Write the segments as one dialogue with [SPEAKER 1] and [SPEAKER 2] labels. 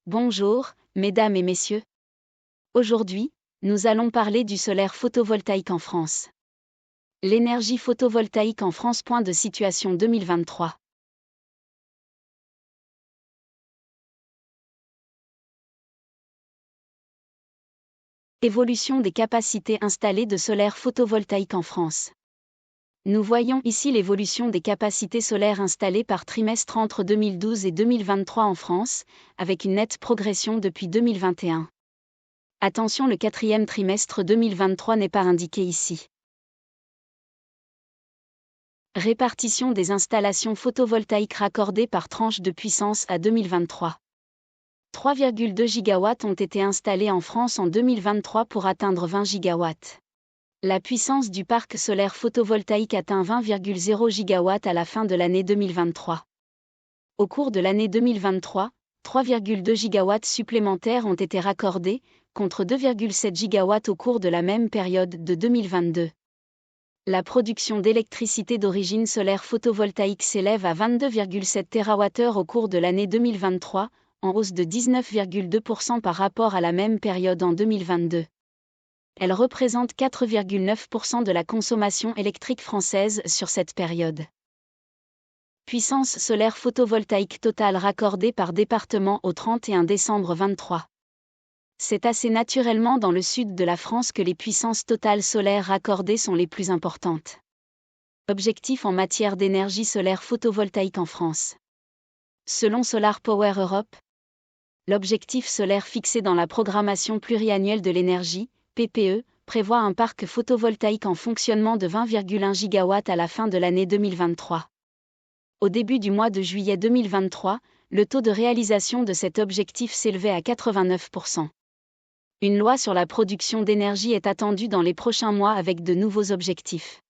[SPEAKER 1] Bonjour, mesdames et messieurs. Aujourd'hui, nous allons parler du solaire photovoltaïque en France. L'énergie photovoltaïque en France. Point de situation 2023. Évolution des capacités installées de solaire photovoltaïque en France. Nous voyons ici l'évolution des capacités solaires installées par trimestre entre 2012 et 2023 en France, avec une nette progression depuis 2021. Attention, le quatrième trimestre 2023 n'est pas indiqué ici. Répartition des installations photovoltaïques raccordées par tranche de puissance à 2023. 3,2 gigawatts ont été installés en France en 2023 pour atteindre 20 gigawatts. La puissance du parc solaire photovoltaïque atteint 20,0 gigawatts à la fin de l'année 2023. Au cours de l'année 2023, 3,2 gigawatts supplémentaires ont été raccordés, contre 2,7 gigawatts au cours de la même période de 2022. La production d'électricité d'origine solaire photovoltaïque s'élève à 22,7 TWh au cours de l'année 2023, en hausse de 19,2% par rapport à la même période en 2022. Elle représente 4,9% de la consommation électrique française sur cette période. Puissance solaire photovoltaïque totale raccordée par département au 31 décembre 2023. C'est assez naturellement dans le sud de la France que les puissances totales solaires raccordées sont les plus importantes. Objectifs en matière d'énergie solaire photovoltaïque en France. Selon Solar Power Europe, l'objectif solaire fixé dans la programmation pluriannuelle de l'énergie, PPE, prévoit un parc photovoltaïque en fonctionnement de 20,1 gigawatts à la fin de l'année 2023. Au début du mois de juillet 2023, le taux de réalisation de cet objectif s'élevait à 89%. Une loi sur la production d'énergie est attendue dans les prochains mois avec de nouveaux objectifs.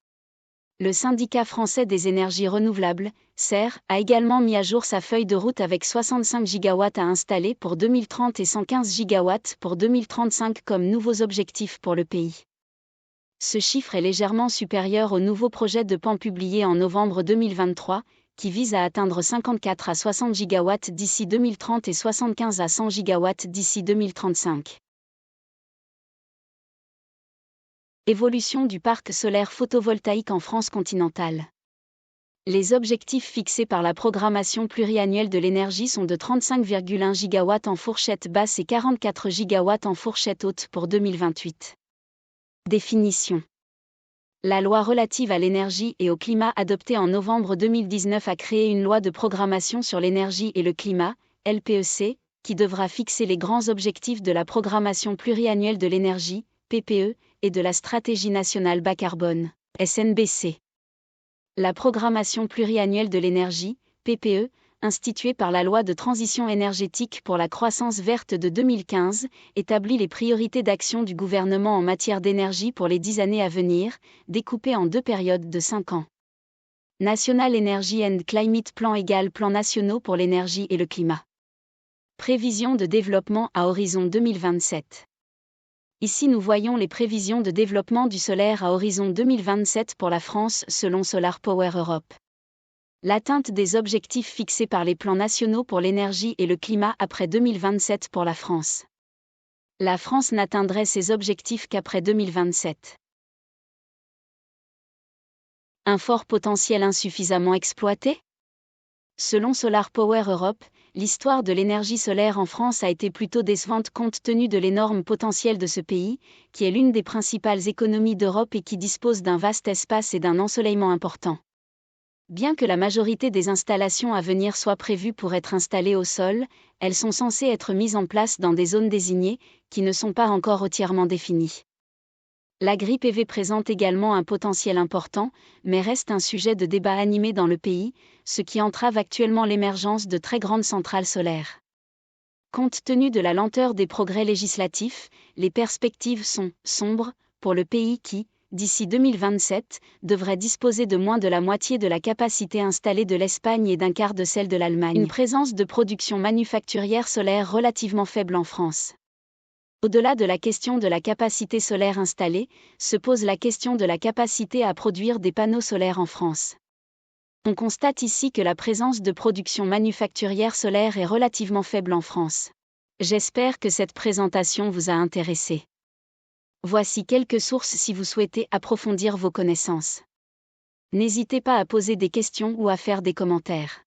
[SPEAKER 1] Le Syndicat français des énergies renouvelables, SER, a également mis à jour sa feuille de route avec 65 gigawatts à installer pour 2030 et 115 gigawatts pour 2035 comme nouveaux objectifs pour le pays. Ce chiffre est légèrement supérieur au nouveau projet de PAN publié en novembre 2023, qui vise à atteindre 54 à 60 gigawatts d'ici 2030 et 75 à 100 gigawatts d'ici 2035. Évolution du parc solaire photovoltaïque en France continentale. Les objectifs fixés par la programmation pluriannuelle de l'énergie sont de 35,1 gigawatts en fourchette basse et 44 gigawatts en fourchette haute pour 2028. Définition. La loi relative à l'énergie et au climat adoptée en novembre 2019 a créé une loi de programmation sur l'énergie et le climat, LPEC, qui devra fixer les grands objectifs de la programmation pluriannuelle de l'énergie, PPE, et de la stratégie nationale bas carbone, SNBC. La programmation pluriannuelle de l'énergie, PPE, instituée par la loi de transition énergétique pour la croissance verte de 2015, établit les priorités d'action du gouvernement en matière d'énergie pour les 10 années à venir, découpées en deux périodes de 5 ans. National Energy and Climate Plan = plans nationaux pour l'énergie et le climat. Prévisions de développement à horizon 2027. Ici nous voyons les prévisions de développement du solaire à horizon 2027 pour la France selon Solar Power Europe. L'atteinte des objectifs fixés par les plans nationaux pour l'énergie et le climat après 2027 pour la France. La France n'atteindrait ses objectifs qu'après 2027. Un fort potentiel insuffisamment exploité ? Selon Solar Power Europe, l'histoire de l'énergie solaire en France a été plutôt décevante compte tenu de l'énorme potentiel de ce pays, qui est l'une des principales économies d'Europe et qui dispose d'un vaste espace et d'un ensoleillement important. Bien que la majorité des installations à venir soient prévues pour être installées au sol, elles sont censées être mises en place dans des zones désignées, qui ne sont pas encore entièrement définies. L'agri-PV présente également un potentiel important, mais reste un sujet de débat animé dans le pays, ce qui entrave actuellement l'émergence de très grandes centrales solaires. Compte tenu de la lenteur des progrès législatifs, les perspectives sont sombres pour le pays qui, d'ici 2027, devrait disposer de moins de la moitié de la capacité installée de l'Espagne et d'un quart de celle de l'Allemagne. Une présence de production manufacturière solaire relativement faible en France. Au-delà de la question de la capacité solaire installée, se pose la question de la capacité à produire des panneaux solaires en France. On constate ici que la présence de production manufacturière solaire est relativement faible en France. J'espère que cette présentation vous a intéressé. Voici quelques sources si vous souhaitez approfondir vos connaissances. N'hésitez pas à poser des questions ou à faire des commentaires.